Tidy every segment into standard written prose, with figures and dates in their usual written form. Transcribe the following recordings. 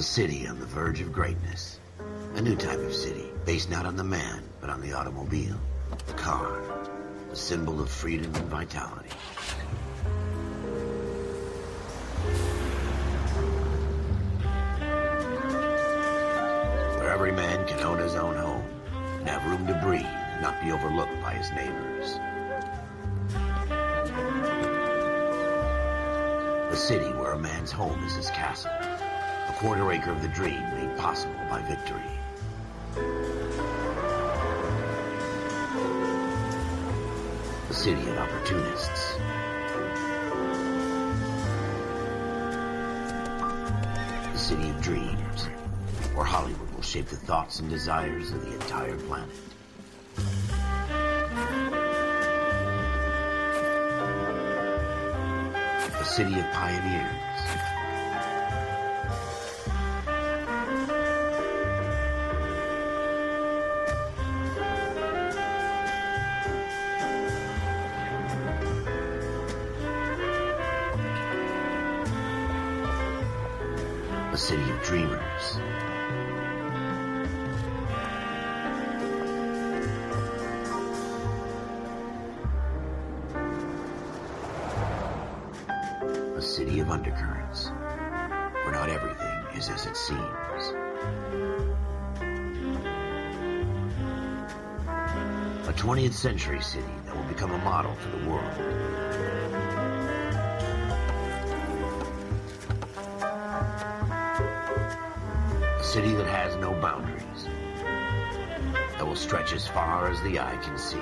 city on the verge of greatness. A new type of city, based not on the man, but on the automobile. The car, the symbol of freedom and vitality. Where every man can own his own home, and have room to breathe, and not be overlooked by his neighbors. A city where a man's home is his castle. A quarter acre of the dream made possible by victory. A city of opportunists. A city of dreams, where Hollywood will shape the thoughts and desires of the entire planet. A city of pioneers. A city of dreamers. A city of undercurrents, where not everything is as it seems. A 20th century city that will become a model for the world. A city that has no boundaries, that will stretch as far as the eye can see.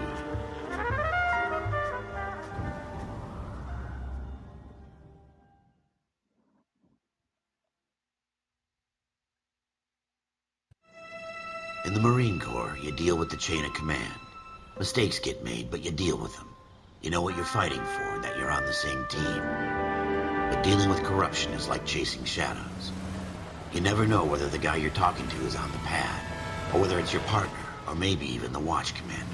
In the Marine Corps, you deal with the chain of command. Mistakes get made, but you deal with them. You know what you're fighting for, and that you're on the same team. But dealing with corruption is like chasing shadows. You never know whether the guy you're talking to is on the pad, or whether it's your partner, or maybe even the watch commander.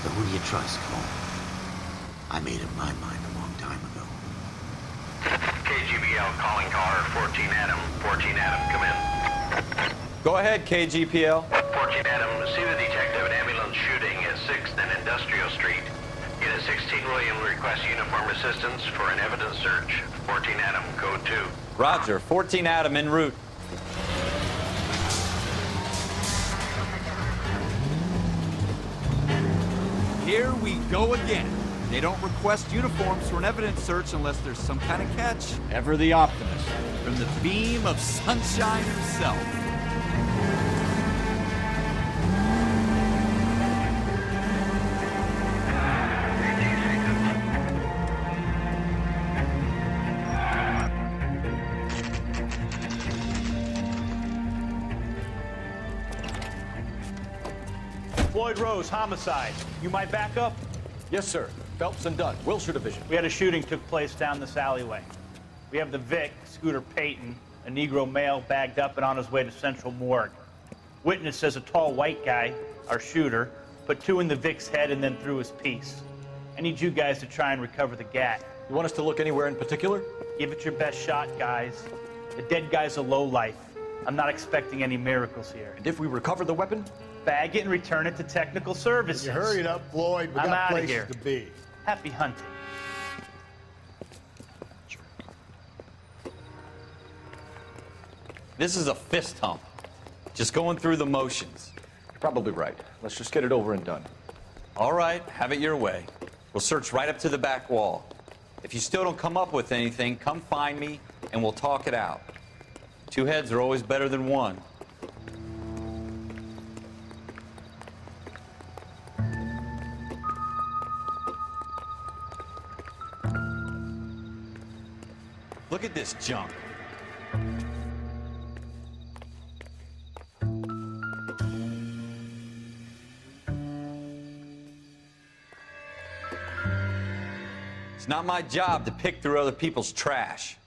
So who do you trust, Cole? I made up my mind a long time ago. KGBL calling caller 14 Adam. 14 Adam, come in. Go ahead, KGPL. 14 Adam, see the detective, an ambulance shooting at 6th and Industrial Street. Unit 16 William requests uniform assistance for an evidence search. 14 Adam, code 2. Roger, 14 Adam en route. Here we go again. They don't request uniforms for an evidence search unless there's some kind of catch. Ever the optimist. From the beam of sunshine himself. Floyd Rose, homicide. You might back up? Yes, sir. Phelps and Dunn, Wilshire Division. We had a shooting took place down this alleyway. We have the Vic, Scooter Payton, a Negro male bagged up and on his way to Central Morgue. Witness says a tall white guy, our shooter, put 2 in the Vic's head and then threw his piece. I need you guys to try and recover the gat. You want us to look anywhere in particular? Give it your best shot, guys. The dead guy's a lowlife. I'm not expecting any miracles here. And if we recover the weapon? Bag it and return it to technical services. You hurry it up, Floyd. We I'm got outta places here. to be. Happy hunting. This is a fist hump. Just going through the motions. You're probably right. Let's just get it over and done. All right, have it your way. We'll search right up to the back wall. If you still don't come up with anything, come find me and we'll talk it out. 2 heads are always better than 1. Look at this junk. It's not my job to pick through other people's trash.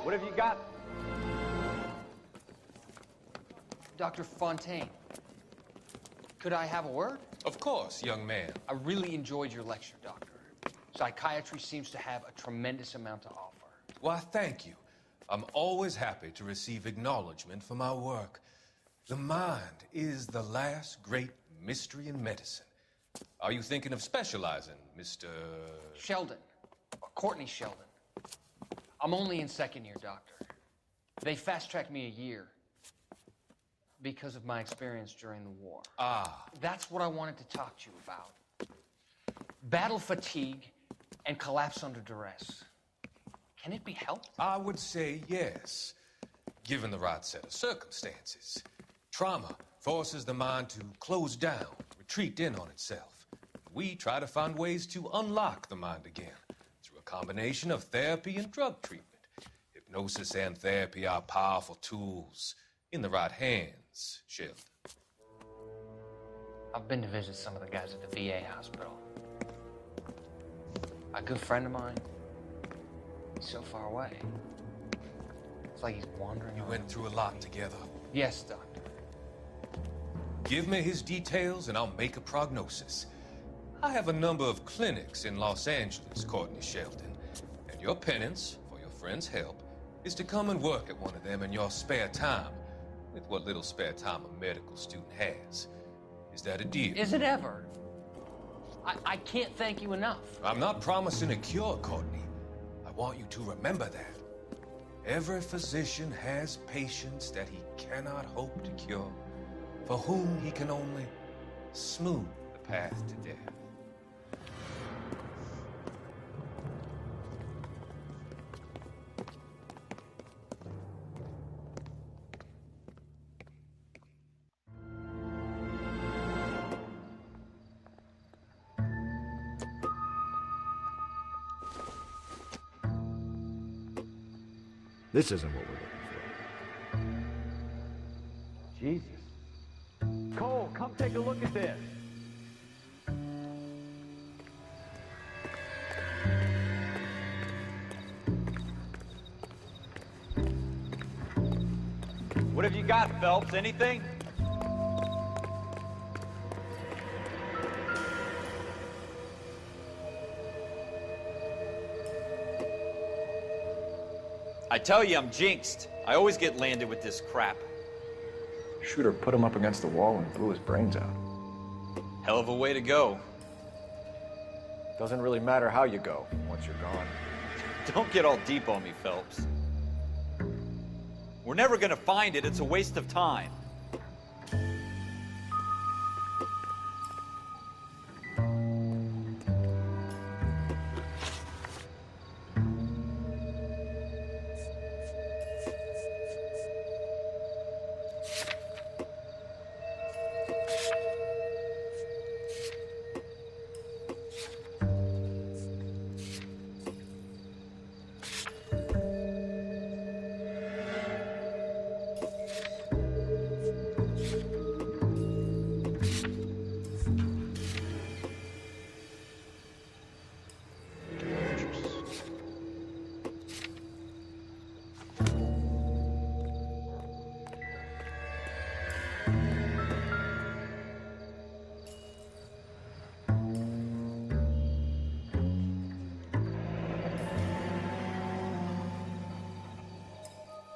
What have you got? Dr. Fontaine. Could I have a word? Of course, young man. I really enjoyed your lecture, Doctor. Psychiatry seems to have a tremendous amount to offer. Why, thank you. I'm always happy to receive acknowledgement for my work. The mind is the last great mystery in medicine. Are you thinking of specializing, Mr. Sheldon. Courtney Sheldon. I'm only in second year, Doctor. They fast-tracked me a year because of my experience during the war. Ah. That's what I wanted to talk to you about. Battle fatigue and collapse under duress. Can it be helped? I would say yes, given the right set of circumstances. Trauma forces the mind to close down, retreat in on itself. We try to find ways to unlock the mind again through a combination of therapy and drug treatment. Hypnosis and therapy are powerful tools in the right hands, Sheldon. I've been to visit some of the guys at the VA hospital. A good friend of mine, he's so far away. It's like he's wandering You around. went through a lot together. Yes, Doctor. Give me his details and I'll make a prognosis. I have a number of clinics in Los Angeles, Courtney Sheldon, and your penance, for your friend's help, is to come and work at one of them in your spare time, with what little spare time a medical student has. Is that a deal? Is it ever? I can't thank you enough. I'm not promising a cure, Courtney. I want you to remember that. Every physician has patients that he cannot hope to cure, for whom he can only smooth the path to death. This isn't what we're looking for. Jesus. Cole, come take a look at this. What have you got, Phelps? Anything? I tell you, I'm jinxed. I always get landed with this crap. Shooter put him up against the wall and blew his brains out. Hell of a way to go. Doesn't really matter how you go once you're gone. Don't get all deep on me, Phelps. We're never gonna find it. It's a waste of time.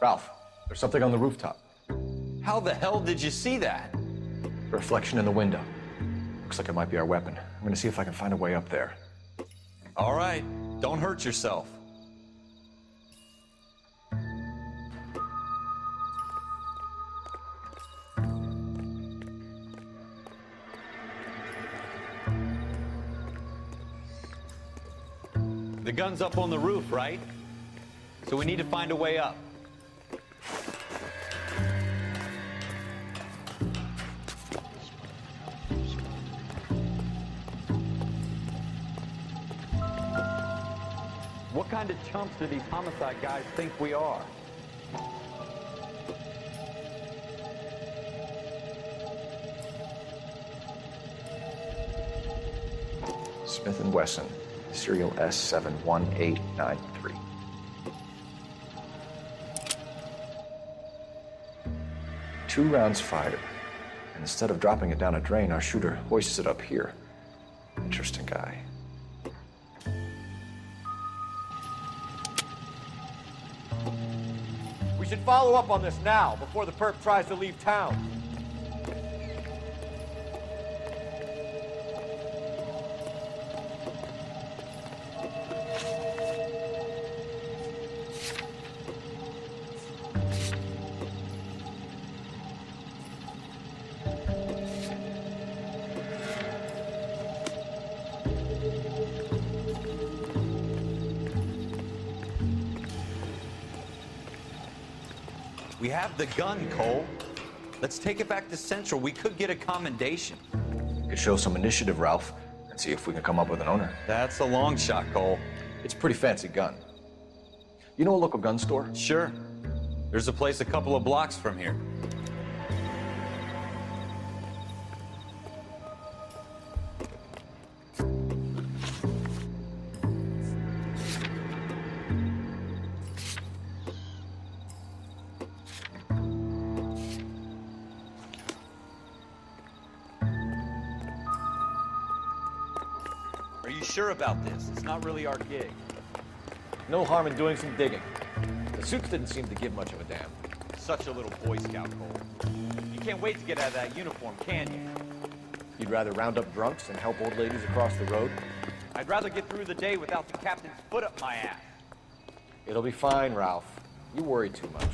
Ralph, there's something on the rooftop. How the hell did you see that? Reflection in the window. Looks like it might be our weapon. I'm gonna see if I can find a way up there. All right, don't hurt yourself. The gun's up on the roof, right? So we need to find a way up. What kind of chumps do these homicide guys think we are? Smith & Wesson, serial S71893. Two rounds fired, Instead of dropping it down a drain, our shooter hoists it up here. Interesting guy. We should follow up on this now, before the perp tries to leave town. We have the gun, Cole. Let's take it back to Central. We could get a commendation. We could show some initiative, Ralph, and see if we can come up with an owner. That's a long shot, Cole. It's a pretty fancy gun. You know a local gun store? Sure. There's a place a couple of blocks from here. Are you sure about this? It's not really our gig. No harm in doing some digging. The suits didn't seem to give much of a damn. Such a little Boy Scout, Cole. You can't wait to get out of that uniform, can you? You'd rather round up drunks and help old ladies across the road? I'd rather get through the day without the captain's foot up my ass. It'll be fine, Ralph. You worry too much.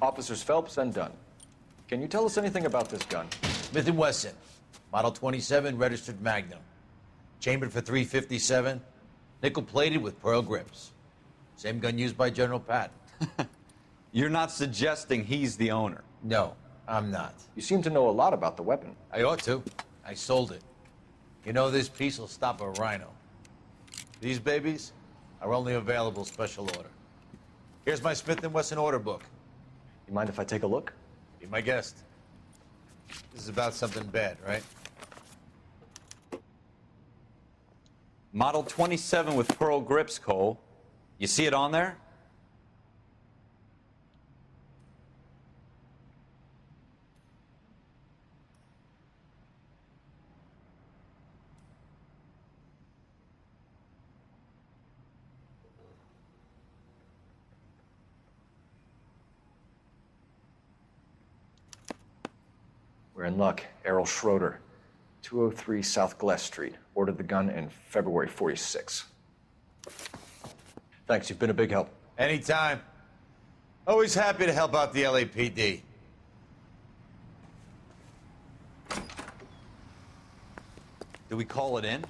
Officers Phelps and Dunn. Can you tell us anything about this gun? Smith & Wesson, Model 27, registered Magnum. Chambered for .357, nickel-plated with pearl grips. Same gun used by General Patton. You're not suggesting he's the owner? No, I'm not. You seem to know a lot about the weapon. I ought to. I sold it. You know, this piece will stop a rhino. These babies are only available special order. Here's my Smith & Wesson order book. You mind if I take a look? Be my guest. This is about something bad, right? Model 27 with pearl grips, Cole. You see it on there? We're in luck. Errol Schroeder, 203 South Glass Street. Ordered the gun in February '46. Thanks, you've been a big help. Anytime. Always happy to help out the LAPD. Do we call it in?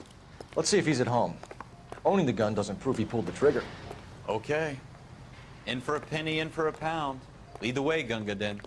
Let's see if he's at home. Owning the gun doesn't prove he pulled the trigger. Okay. In for a penny, in for a pound. Lead the way, Gunga Din.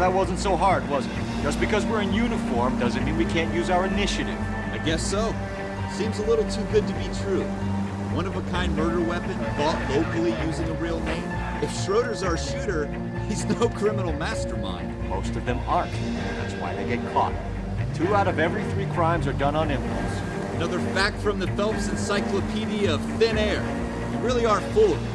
That wasn't so hard, was it? Just because we're in uniform doesn't mean we can't use our initiative. I guess so. Seems a little too good to be true. One-of-a-kind murder weapon bought locally using a real name. If Schroeder's our shooter, he's no criminal mastermind. Most of them aren't. That's why they get caught. 2 out of every 3 crimes are done on impulse. Another fact from the Phelps Encyclopedia of Thin Air. You really are full of it.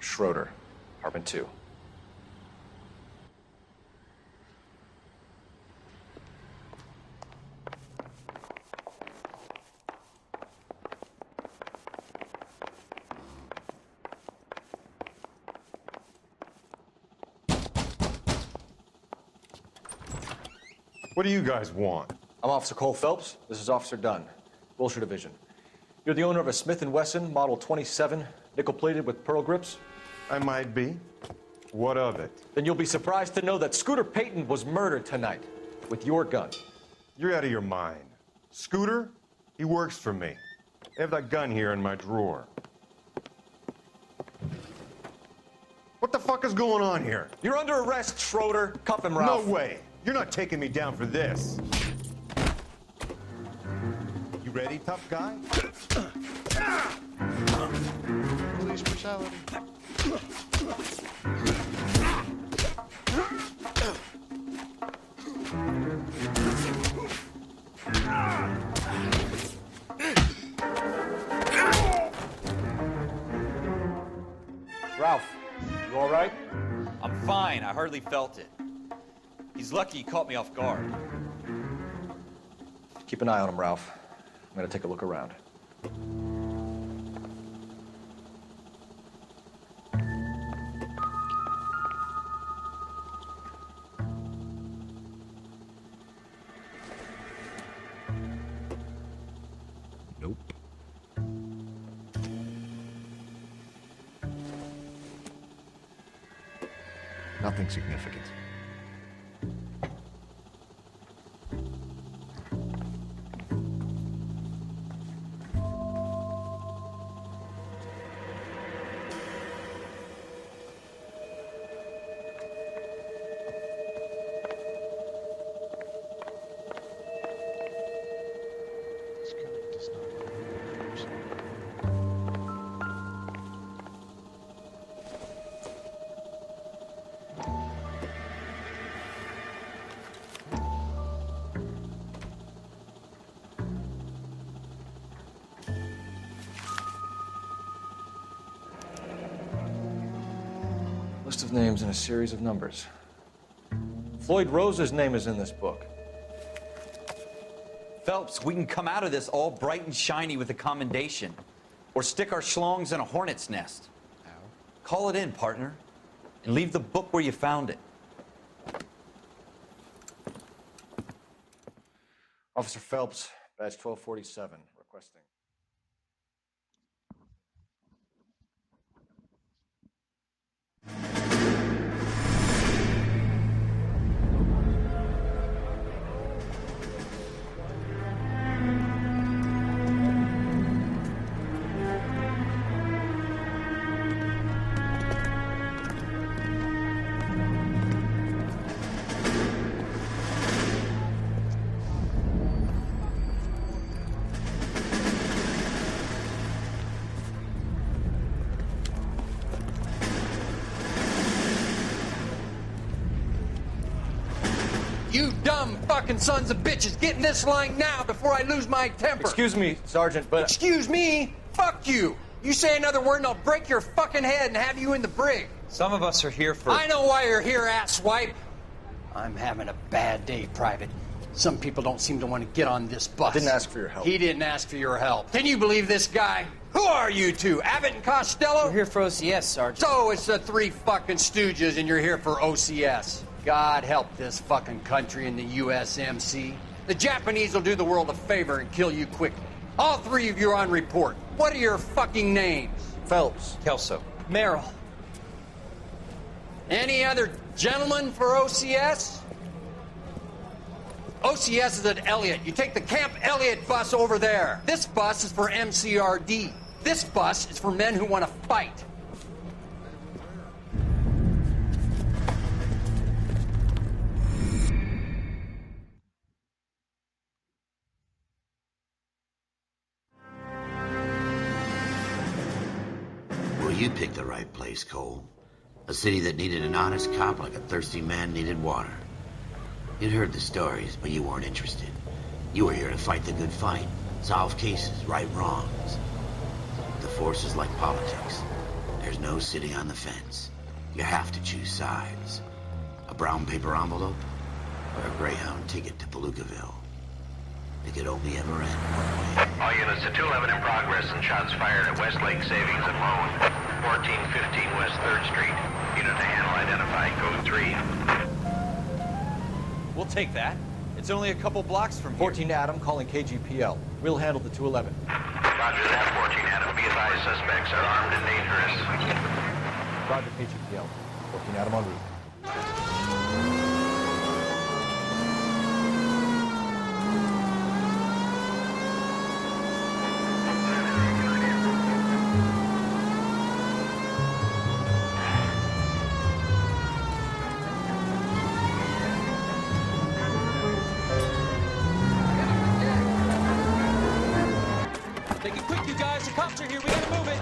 Schroeder, apartment 2. What do you guys want? I'm Officer Cole Phelps. This is Officer Dunn, Wilshire Division. You're the owner of a Smith & Wesson Model 27, nickel-plated with pearl grips? I might be. What of it? Then you'll be surprised to know that Scooter Payton was murdered tonight with your gun. You're out of your mind. Scooter? He works for me. I have that gun here in my drawer. What the fuck is going on here? You're under arrest, Schroeder. Cuff him, Ralph. No way. You're not taking me down for this. You ready, tough guy? Police brutality. Ralph, you all right? I'm fine. I hardly felt it. He's lucky he caught me off guard. Keep an eye on him, Ralph. I'm gonna take a look around. Nope. Nothing significant. of names and a series of numbers. Floyd Rose's name is in this book. Phelps, we can come out of this all bright and shiny with a commendation. Or stick our schlongs in a hornet's nest. Call it in, partner. And leave the book where you found it. Officer Phelps, badge 1247, requesting. You dumb fucking sons of bitches, get in this line now before I lose my temper. Excuse me, Sergeant, but... Excuse me? Fuck you. You say another word and I'll break your fucking head and have you in the brig. Some of us are here for... I know why you're here, asswipe. I'm having a bad day, Private. Some people don't seem to want to get on this bus. Didn't ask for your help. He didn't ask for your help. Can you believe this guy? Who are you two? Abbott and Costello? We're here for OCS, Sergeant. So it's the three fucking stooges and you're here for OCS. God help this fucking country and the USMC. The Japanese will do the world a favor and kill you quickly. All three of you are on report. What are your fucking names? Phelps. Kelso. Merrill. Any other gentlemen for OCS? OCS is at Elliott. You take the Camp Elliott bus over there. This bus is for MCRD. This bus is for men who want to fight. Well, you picked the right place, Cole. A city that needed an honest cop like a thirsty man needed water. You'd heard the stories, but you weren't interested. You were here to fight the good fight, solve cases, right wrongs. The force is like politics. There's no sitting on the fence. You have to choose sides. A brown paper envelope or a Greyhound ticket to Palookaville. It could only ever end one way. All units to 211 in progress and shots fired at Westlake Savings and Loan, 1415 West 3rd Street. Unit to handle identified, code 3. We'll take that. It's only a couple blocks from here. 14 Adam calling KGPL. We'll handle the 211. Roger that, 14 Adam. Be advised, suspects are armed and dangerous. Roger KGPL. 14 Adam en route. Take it quick, you guys. The cops are here. We gotta move it.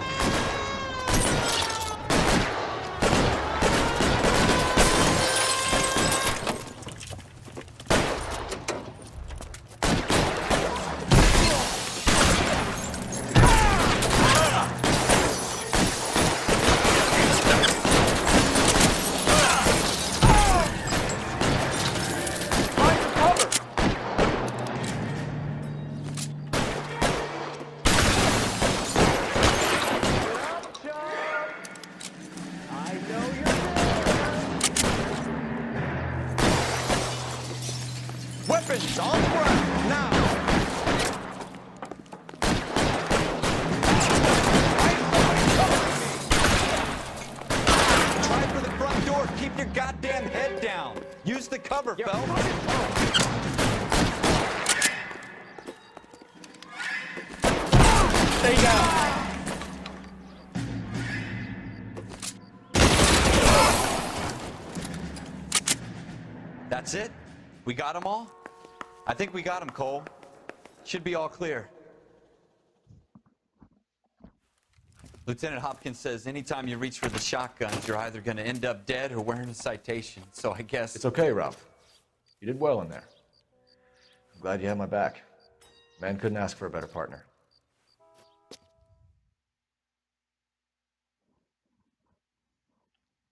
Weapons on the ground, now! Try for the front door. Keep your goddamn head down. Use the cover, Phelps. Stay down. That's it? We got them all? I think we got them, Cole. Should be all clear. Lieutenant Hopkins says anytime you reach for the shotguns, you're either going to end up dead or wearing a citation. So I guess... It's okay, Ralph. You did well in there. I'm glad you had my back. Man couldn't ask for a better partner.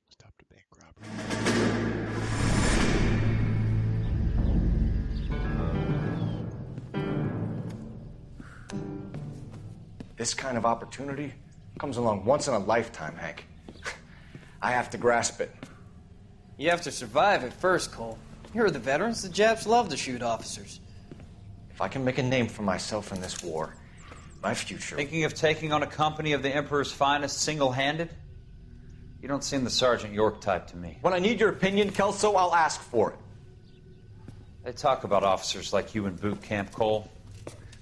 Stop the bank This kind of opportunity comes along once in a lifetime, Hank. I have to grasp it. You have to survive at first, Cole. Here are the veterans. The Japs love to shoot officers. If I can make a name for myself in this war, my future... Thinking of taking on a company of the Emperor's finest single-handed? You don't seem the Sergeant York type to me. When I need your opinion, Kelso, I'll ask for it. They talk about officers like you in boot camp, Cole.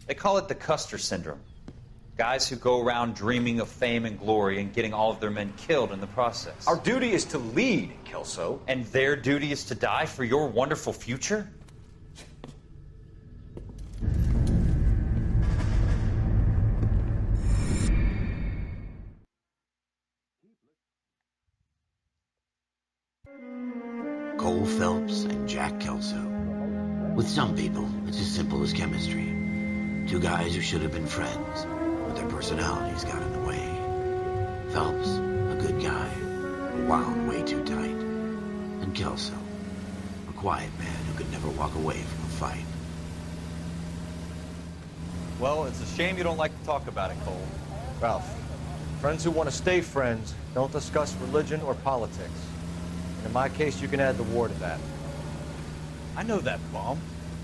They call it the Custer syndrome. Guys who go around dreaming of fame and glory and getting all of their men killed in the process. Our duty is to lead, Kelso. And their duty is to die for your wonderful future? Cole Phelps and Jack Kelso. With some people, it's as simple as chemistry. Two guys who should have been friends, but their personalities got in the way. Phelps, a good guy, wound way too tight. And Kelso, a quiet man who could never walk away from a fight. Well, it's a shame you don't like to talk about it, Cole. Ralph, friends who want to stay friends don't discuss religion or politics. And in my case, you can add the war to that. I know that bum.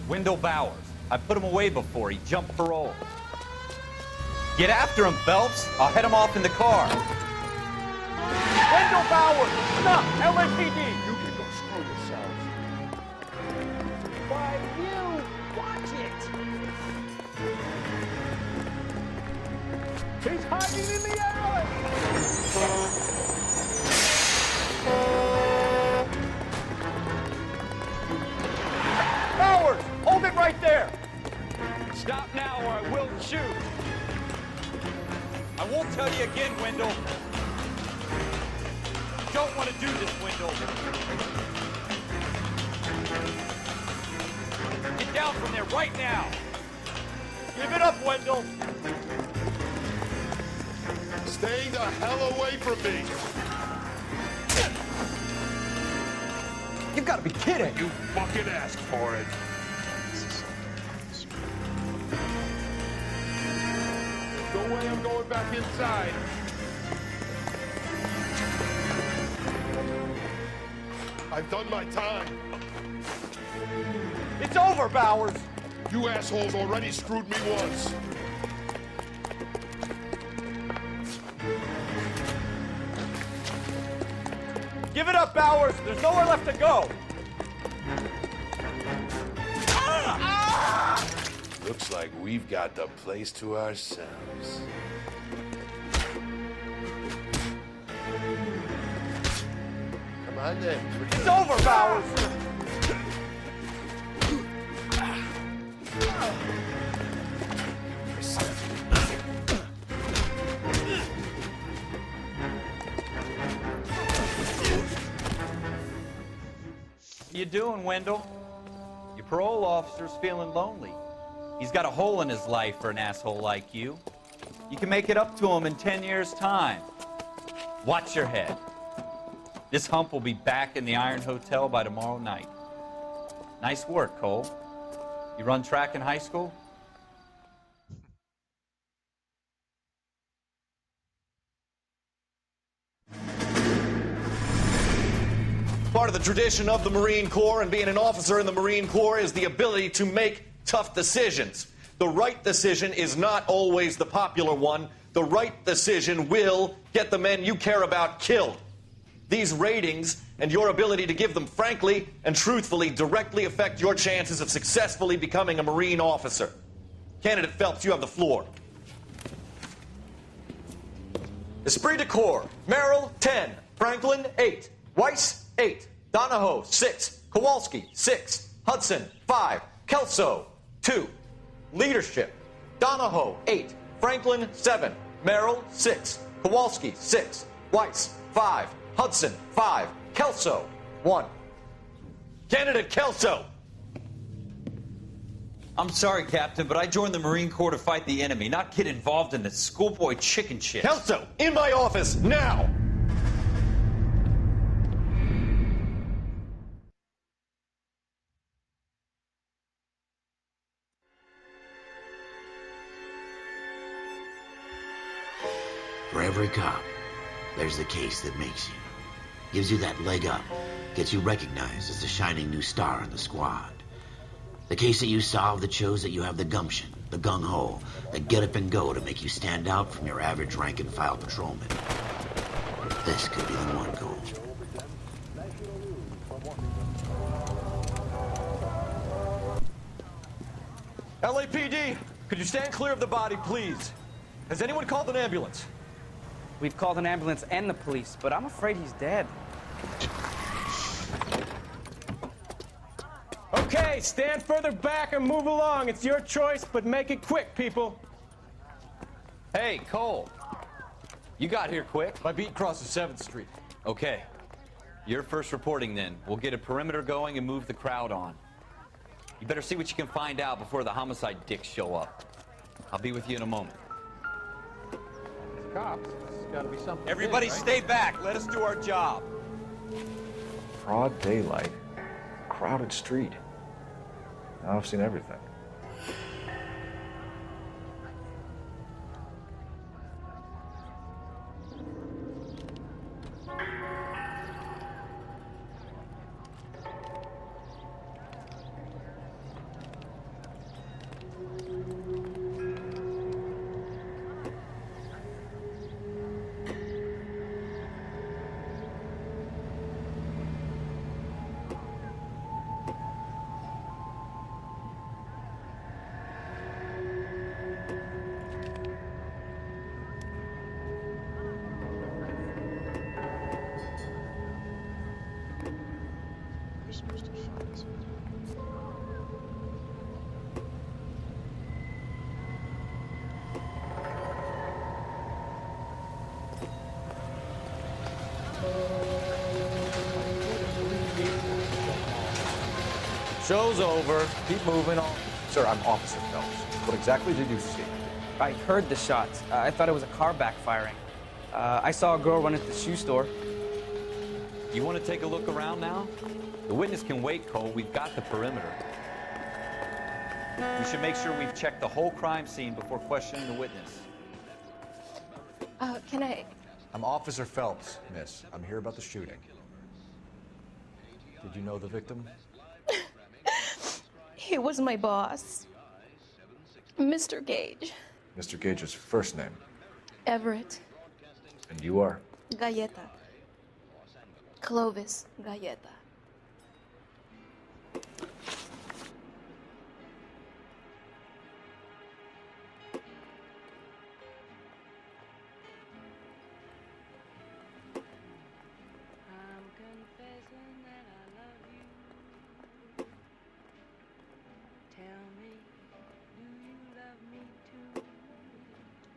Wendell Bowers. I put him away before. He jumped parole. Get after him, Phelps. I'll head him off in the car. Wendell Bowers! Stop! LAPD! You can go screw yourselves. Why, you! Watch it! He's hiding in the alley! Bowers! Hold it right there! Stop now or I will shoot! I won't tell you again, Wendell. You don't want to do this, Wendell. Get down from there right now. Give it up, Wendell! Stay the hell away from me! You've got to be kidding! You fucking asked for it! There's no way I'm going back inside. I've done my time. It's over, Bowers! You assholes already screwed me once. Give it up, Bowers! There's nowhere left to go! Looks like we've got the place to ourselves. Come on then. It's over, Bowers! You doing, Wendell? Your parole officer's feeling lonely. He's got a hole in his life for an asshole like you. You can make it up to him in 10 years' time. Watch your head. This hump will be back in the Iron Hotel by tomorrow night. Nice work, Cole. You run track in high school? Part of the tradition of the Marine Corps and being an officer in the Marine Corps is the ability to make tough decisions. The right decision is not always the popular one. The right decision will get the men you care about killed. These ratings and your ability to give them frankly and truthfully directly affect your chances of successfully becoming a Marine officer. Candidate Phelps, you have the floor. Esprit de Corps, Merrill, 10. Franklin, 8. Weiss, 8. Donahoe, 6. Kowalski, 6. Hudson, 5. Kelso, 2. Leadership, Donahoe, 8. Franklin, 7. Merrill, 6. Kowalski, 6. Weiss, 5. Hudson, 5. Kelso, 1. Candidate Kelso! I'm sorry, Captain, but I joined the Marine Corps to fight the enemy, not get involved in this schoolboy chicken shit. Kelso, in my office, now! For every cop, there's the case that makes you. Gives you that leg up, gets you recognized as the shining new star in the squad. The case that you solve that shows that you have the gumption, the gung-ho, the get up and go to make you stand out from your average rank-and-file patrolman. This could be the one goal. LAPD, could you stand clear of the body, please? Has anyone called an ambulance? We've called an ambulance and the police, but I'm afraid he's dead. Okay, stand further back and move along. It's your choice, but make it quick, people. Hey, Cole. You got here quick. My beat crosses 7th Street. Okay. You're first reporting then. We'll get a perimeter going and move the crowd on. You better see what you can find out before the homicide dicks show up. I'll be with you in a moment. Cops, there's gotta be something. Everybody big, right? stay back. Let us do our job. Broad daylight. Crowded street. Now I've seen everything. Show's over. Keep moving on. Sir, I'm Officer Phelps. What exactly did you see? I heard the shots. I thought it was a car backfiring. I saw a girl run into the shoe store. You want to take a look around now? The witness can wait, Cole. We've got the perimeter. We should make sure we've checked the whole crime scene before questioning the witness. Can I... I'm Officer Phelps, miss. I'm here about the shooting. Did you know the victim? He was my boss. Mr. Gage. Mr. Gage's first name. Everett. And you are? Galleta. Clovis Galleta.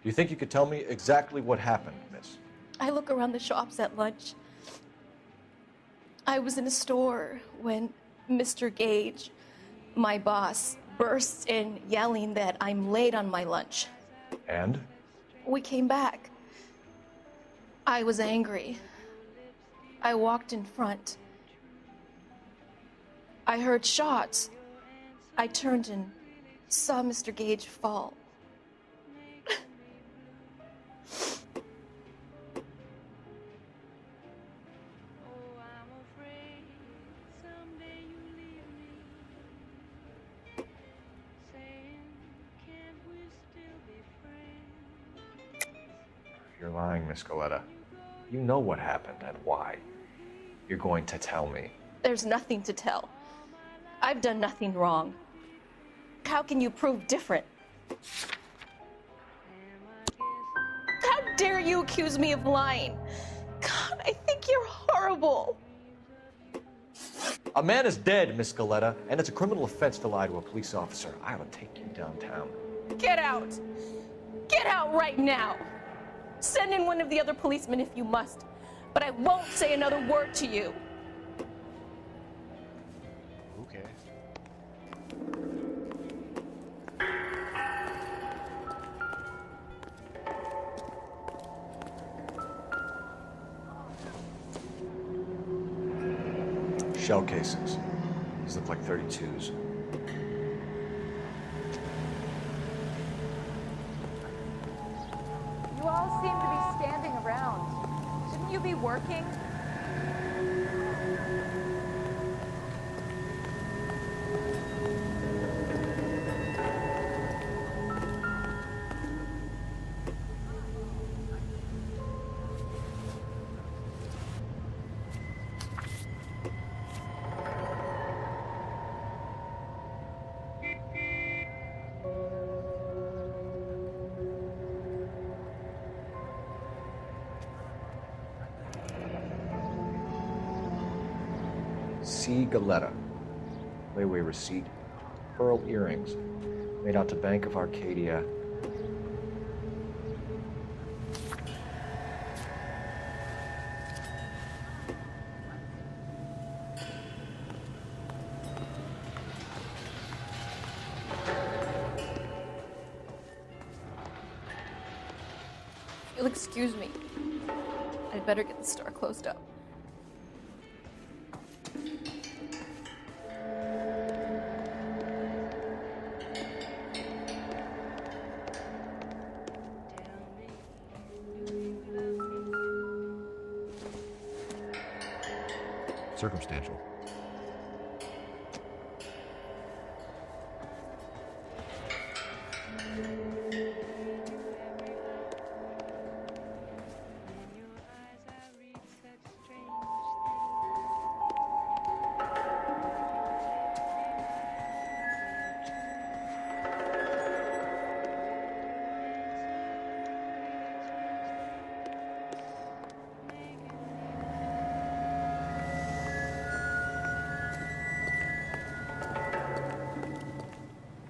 Do you think you could tell me exactly what happened, miss? I look around the shops at lunch. I was in a store when Mr. Gage, my boss, bursts in yelling that I'm late on my lunch. And? We came back. I was angry. I walked in front. I heard shots. I turned and saw Mr. Gage fall. You're lying, Miss Galleta. You know what happened and why. You're going to tell me. There's nothing to tell. I've done nothing wrong. How can you prove different? How dare you accuse me of lying? God, I think you're horrible. A man is dead, Miss Galleta, and it's a criminal offense to lie to a police officer. I will take you downtown. Get out. Get out right now. Send in one of the other policemen if you must, but I won't say another word to you. Okay. Shell casings. These look like 32s. You all seem to be you be working? C. Galetta. Layaway receipt. Pearl earrings. Made out to Bank of Arcadia. You'll excuse me. I'd better get the store closed up. Circumstantial.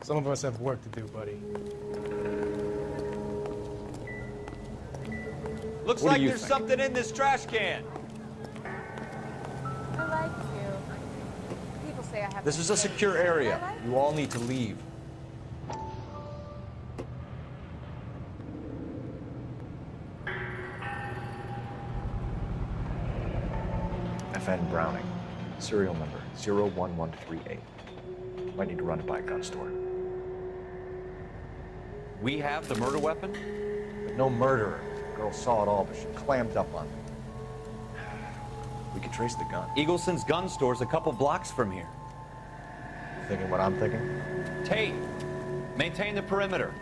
Some of us have work to do, buddy. Looks What like do you there's think? something in this trash can. I like you. People say I have. This is a secure area. You all need to leave. FN Browning. Serial number 01138. Might need to run it by a gun store. We have the murder weapon? But no murderer. The girl saw it all, but she clammed up on it. We could trace the gun. Eagleson's gun store's a couple blocks from here. Thinking what I'm thinking? Tate, maintain the perimeter.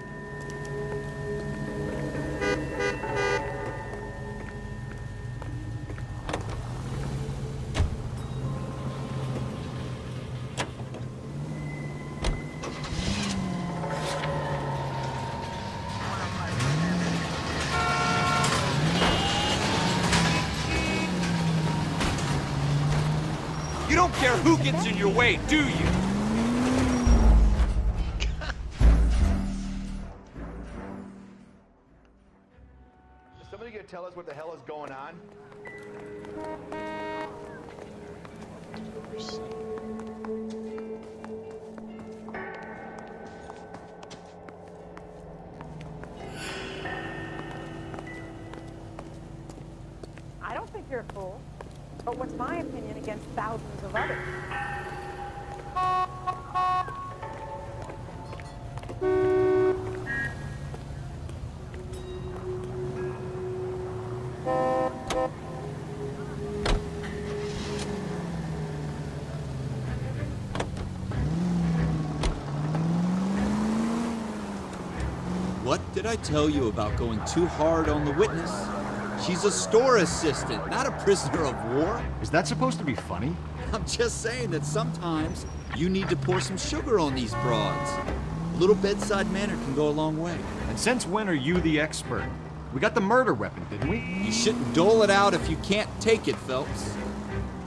You don't care who gets in your way, do you? Is somebody gonna tell us what the hell is going on? I don't think you're a fool. But what's my opinion against thousands of others? What did I tell you about going too hard on the witness? She's a store assistant, not a prisoner of war. Is that supposed to be funny? I'm just saying that sometimes you need to pour some sugar on these broads. A little bedside manner can go a long way. And since when are you the expert? We got the murder weapon, didn't we? You shouldn't dole it out if you can't take it, Phelps.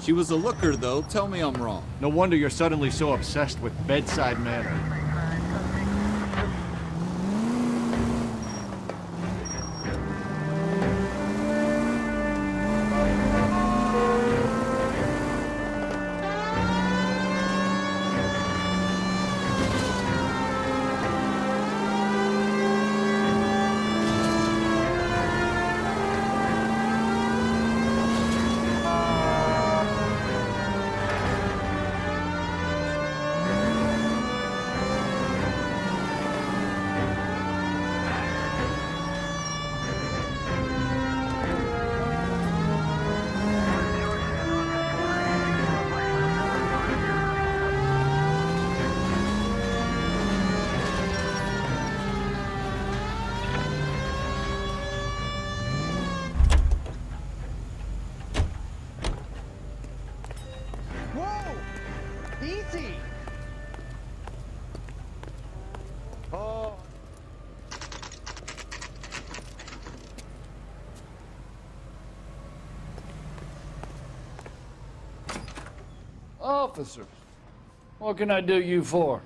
She was a looker, though. Tell me I'm wrong. No wonder you're suddenly so obsessed with bedside manner. Officers, what can I do you for?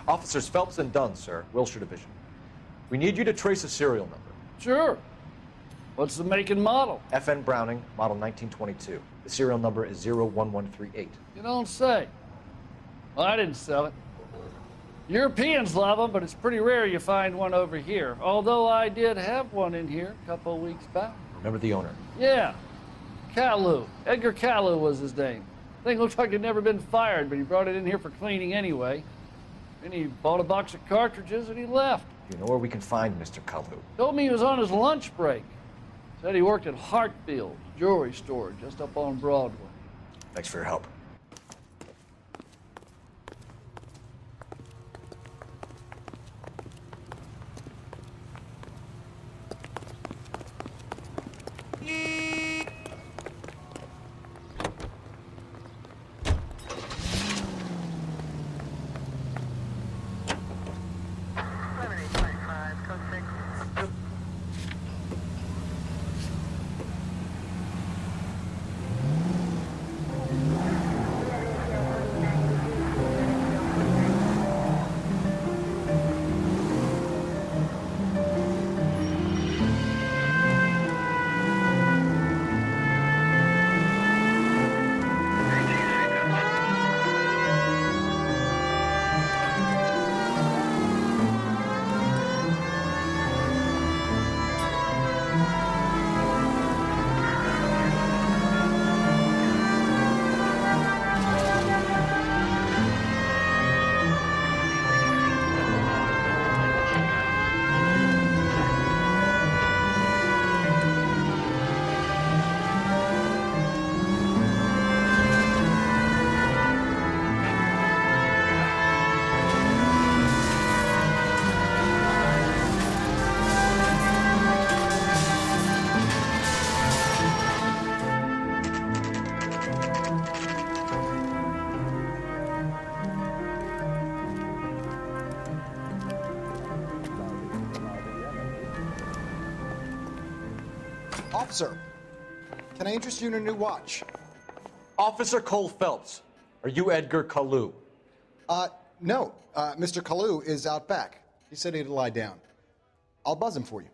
Officers Phelps and Dunn, sir, Wilshire Division. We need you to trace a serial number. Sure. What's the make and model? FN Browning, model 1922. The serial number is 01138. You don't say. Well, I didn't sell it. Europeans love them, but it's pretty rare you find one over here. Although I did have one in here a couple of weeks back. Remember the owner? Yeah. Kalu. Edgar Kalu was his name. Thing looked like he'd never been fired, but he brought it in here for cleaning anyway. Then he bought a box of cartridges and he left. Do you know where we can find Mr. Kalu? Told me he was on his lunch break. Said he worked at Hartfield's jewelry store just up on Broadway. Thanks for your help. Officer, can I interest you in a new watch? Officer Cole Phelps, are you Edgar Kalu? No. Mr. Kalu is out back. He said he'd lie down. I'll buzz him for you.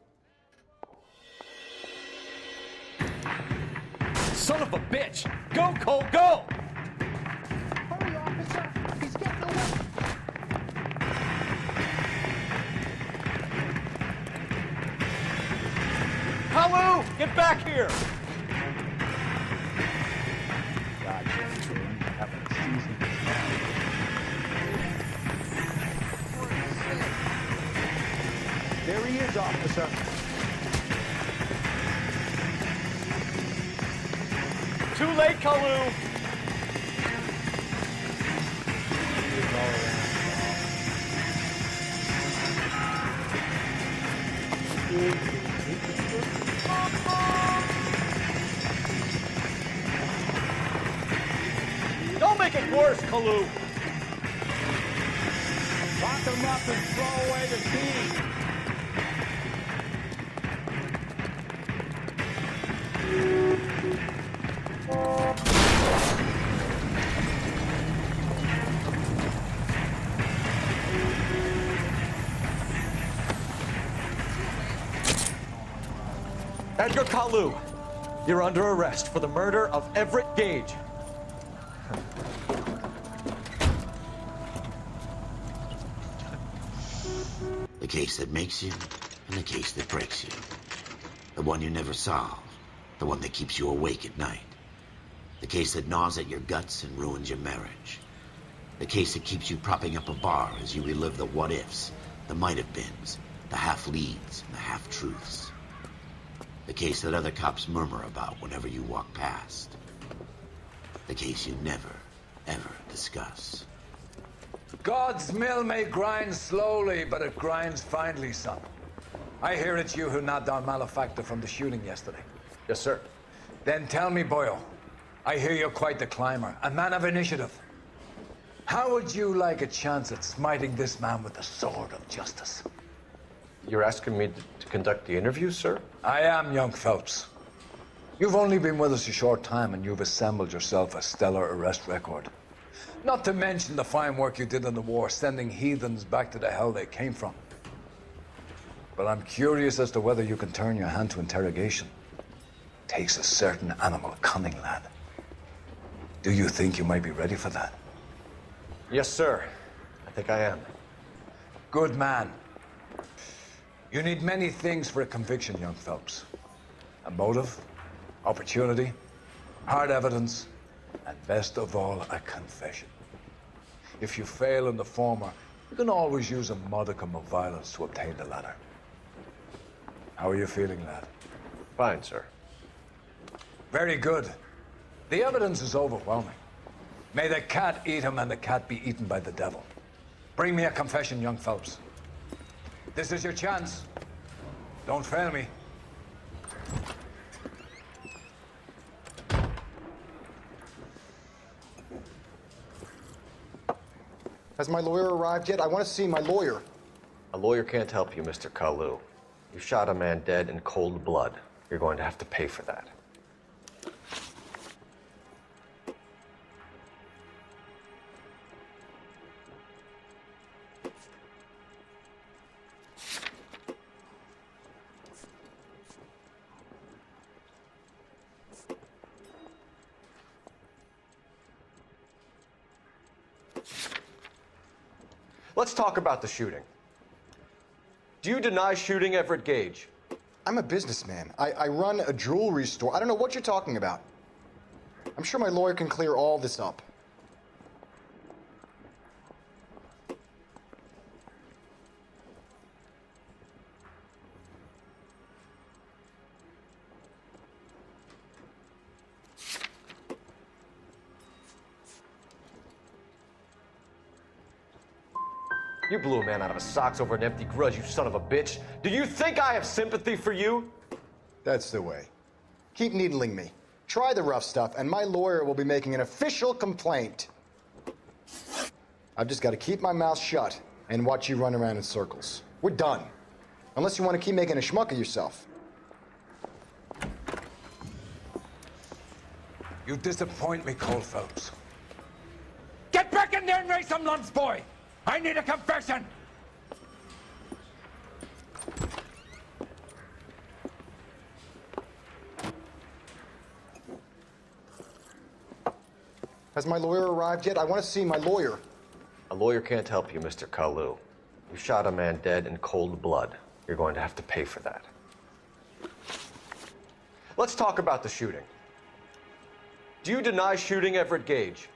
Son of a bitch! Go, Cole, go! Hurry, officer! He's getting away! Kalu, get back here! There he is, officer. Too late, Kalu! Don't make it worse, Kalu! Lock him up and throw away the key. Edgar Kalu, you're under arrest for the murder of Everett Gage. The case that makes you, and the case that breaks you. The one you never solve, the one that keeps you awake at night. The case that gnaws at your guts and ruins your marriage. The case that keeps you propping up a bar as you relive the what-ifs, the might-have-beens, the half-leads, and the half-truths. The case that other cops murmur about whenever you walk past. The case you never, ever discuss. God's mill may grind slowly, but it grinds finely, son. I hear it's you who nabbed our malefactor from the shooting yesterday. Yes, sir. Then tell me, Boyle, I hear you're quite the climber, a man of initiative. How would you like a chance at smiting this man with the sword of justice? You're asking me to conduct the interview, sir? I am, young Phelps. You've only been with us a short time and you've assembled yourself a stellar arrest record. Not to mention the fine work you did in the war, sending heathens back to the hell they came from. But I'm curious as to whether you can turn your hand to interrogation. Takes a certain animal cunning, lad. Do you think you might be ready for that? Yes, sir. I think I am. Good man. You need many things for a conviction, young Phelps. A motive, opportunity, hard evidence, and best of all, a confession. If you fail in the former, you can always use a modicum of violence to obtain the latter. How are you feeling, lad? Fine, sir. Very good. The evidence is overwhelming. May the cat eat him and the cat be eaten by the devil. Bring me a confession, young Phelps. This is your chance. Don't fail me. Has my lawyer arrived yet? I want to see my lawyer. A lawyer can't help you, Mr. Kalu. You shot a man dead in cold blood. You're going to have to pay for that. Let's talk about the shooting. Do you deny shooting Everett Gage? I'm a businessman. I run a jewelry store. I don't know what you're talking about. I'm sure my lawyer can clear all this up. You blew a man out of his socks over an empty grudge, you son of a bitch. Do you think I have sympathy for you? That's the way. Keep needling me. Try the rough stuff, and my lawyer will be making an official complaint. I've just got to keep my mouth shut and watch you run around in circles. We're done. Unless you want to keep making a schmuck of yourself. You disappoint me, Cole Phelps. Get back in there and raise some lumps, boy! I need a confession! Has my lawyer arrived yet? I want to see my lawyer. A lawyer can't help you, Mr. Kalu. You shot a man dead in cold blood. You're going to have to pay for that. Let's talk about the shooting. Do you deny shooting Everett Gage?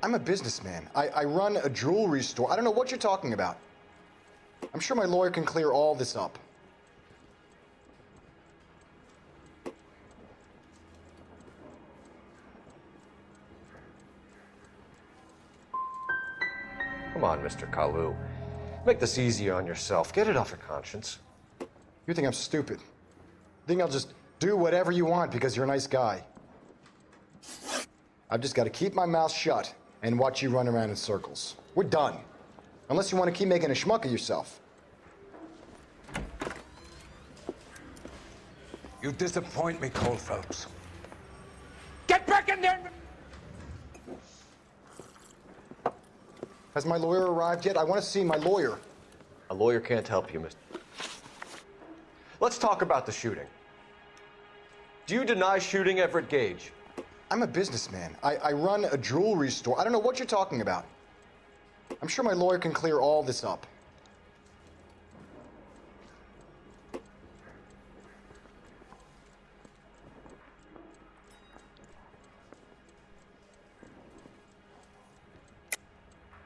I'm a businessman. I run a jewelry store. I don't know what you're talking about. I'm sure my lawyer can clear all this up. Come on, Mr. Kalu. Make this easier on yourself. Get it off your conscience. You think I'm stupid? Think I'll just do whatever you want because you're a nice guy? I've just got to keep my mouth shut and watch you run around in circles. We're done. Unless you want to keep making a schmuck of yourself. You disappoint me, Cole Phelps. Get back in there! Has my lawyer arrived yet? I want to see my lawyer. A lawyer can't help you, Mr. Let's talk about the shooting. Do you deny shooting Everett Gage? I'm a businessman. I run a jewelry store. I don't know what you're talking about. I'm sure my lawyer can clear all this up.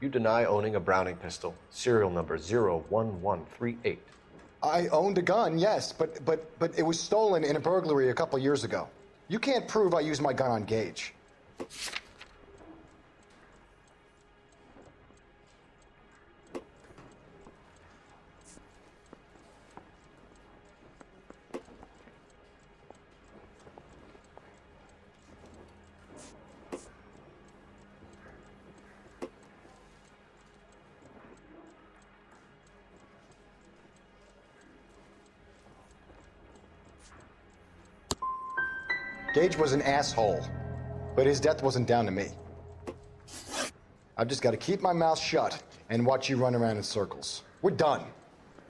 You deny owning a Browning pistol, serial number 01138. I owned a gun, yes, but it was stolen in a burglary a couple years ago. You can't prove I used my gun on Gage. Gage was an asshole, but his death wasn't down to me. I've just got to keep my mouth shut and watch you run around in circles. We're done.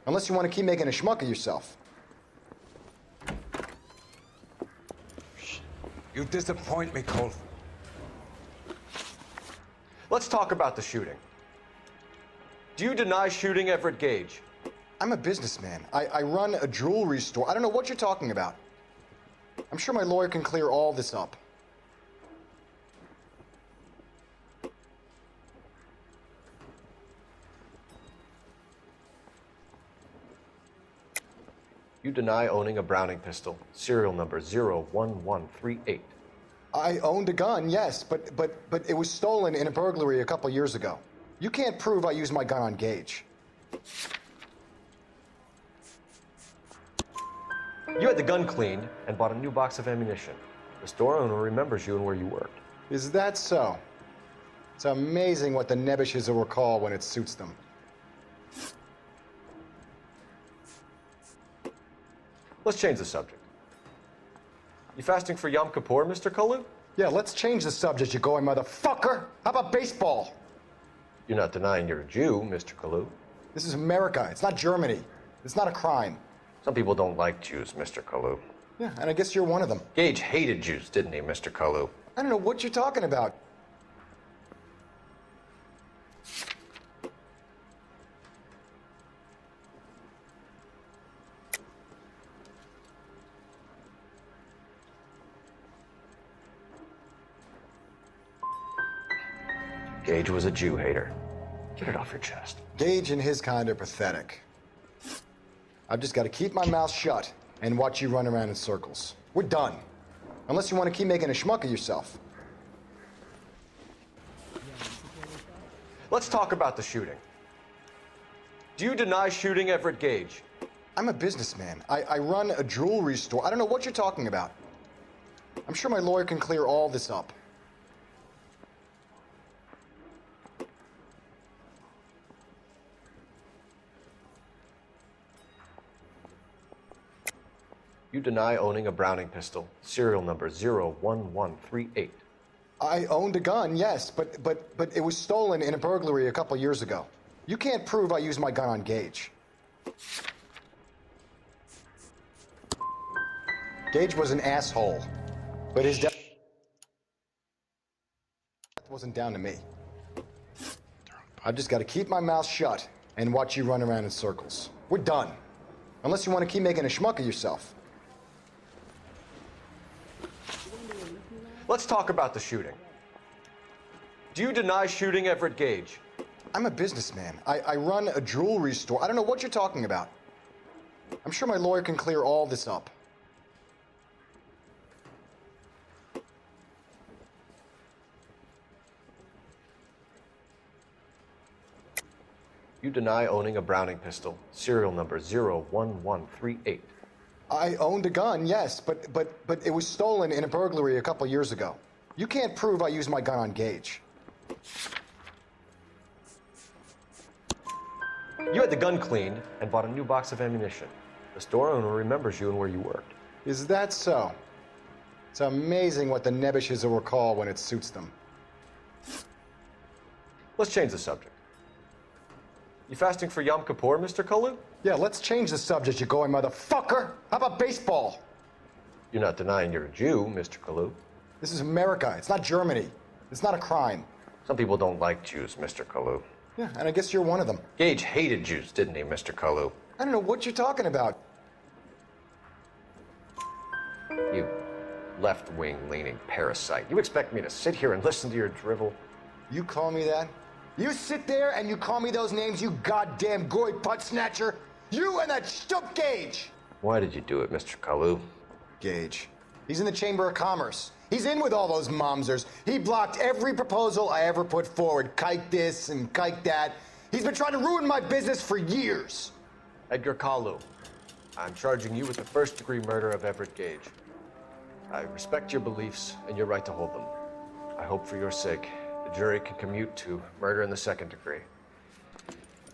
Unless you want to keep making a schmuck of yourself. You disappoint me, Cole. Let's talk about the shooting. Do you deny shooting Everett Gage? I'm a businessman. I run a jewelry store. I don't know what you're talking about. I'm sure my lawyer can clear all this up. You deny owning a Browning pistol, serial number 01138. I owned a gun, yes, but it was stolen in a burglary a couple years ago. You can't prove I used my gun on Gage. You had the gun cleaned and bought a new box of ammunition. The store owner remembers you and where you worked. Is that so? It's amazing what the nebbishes will recall when it suits them. Let's change the subject. You fasting for Yom Kippur, Mr. Kalu? Yeah, let's change the subject, you going motherfucker. How about baseball? You're not denying you're a Jew, Mr. Kalu. This is America. It's not Germany. It's not a crime. Some people don't like Jews, Mr. Kalu. Yeah, and I guess you're one of them. Gage hated Jews, didn't he, Mr. Kalu? I don't know what you're talking about. Gage was a Jew hater. Get it off your chest. Gage and his kind are pathetic. I've just got to keep my mouth shut and watch you run around in circles. We're done. Unless you want to keep making a schmuck of yourself. Let's talk about the shooting. Do you deny shooting Everett Gage? I'm a businessman. I run a jewelry store. I don't know what you're talking about. I'm sure my lawyer can clear all this up. You deny owning a Browning pistol, serial number 01138. I owned a gun, yes, but it was stolen in a burglary a couple years ago. You can't prove I used my gun on Gage. Gage was an asshole, but his death wasn't down to me. I've just got to keep my mouth shut and watch you run around in circles. We're done. Unless you want to keep making a schmuck of yourself. Let's talk about the shooting. Do you deny shooting Everett Gage? I'm a businessman. I run a jewelry store. I don't know what you're talking about. I'm sure my lawyer can clear all this up. You deny owning a Browning pistol, serial number 01138. I owned a gun, yes, but it was stolen in a burglary a couple years ago. You can't prove I used my gun on Gage. You had the gun cleaned and bought a new box of ammunition. The store owner remembers you and where you worked. Is that so? It's amazing what the nebbishes will recall when it suits them. Let's change the subject. You fasting for Yom Kippur, Mr. Kalu? Yeah, let's change the subject, you going motherfucker. How about baseball? You're not denying you're a Jew, Mr. Kalu. This is America. It's not Germany. It's not a crime. Some people don't like Jews, Mr. Kalu. Yeah, and I guess you're one of them. Gage hated Jews, didn't he, Mr. Kalu? I don't know what you're talking about. You left-wing leaning parasite. You expect me to sit here and listen to your drivel? You call me that? You sit there and you call me those names, you goddamn goy butt snatcher? You and that stup Gage! Why did you do it, Mr. Kalu? Gage. He's in the Chamber of Commerce. He's in with all those momsers. He blocked every proposal I ever put forward. Kike this and kike that. He's been trying to ruin my business for years. Edgar Kalu, I'm charging you with the first-degree murder of Everett Gage. I respect your beliefs and your right to hold them. I hope for your sake the jury can commute to murder in the second degree.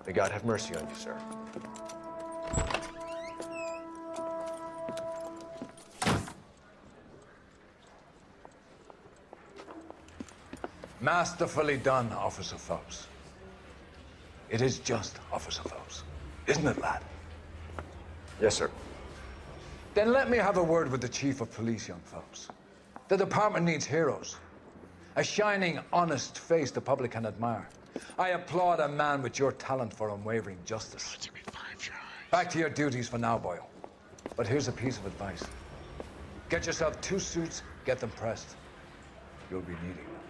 May God have mercy on you, sir. Masterfully done, Officer Phelps. It is just Officer Phelps. Isn't it, lad? Yes, sir. Then let me have a word with the Chief of Police, young Phelps. The department needs heroes. A shining, honest face the public can admire. I applaud a man with your talent for unwavering justice. Back to your duties for now, Boyle. But here's a piece of advice. Get yourself 2 suits, get them pressed. You'll be needing them.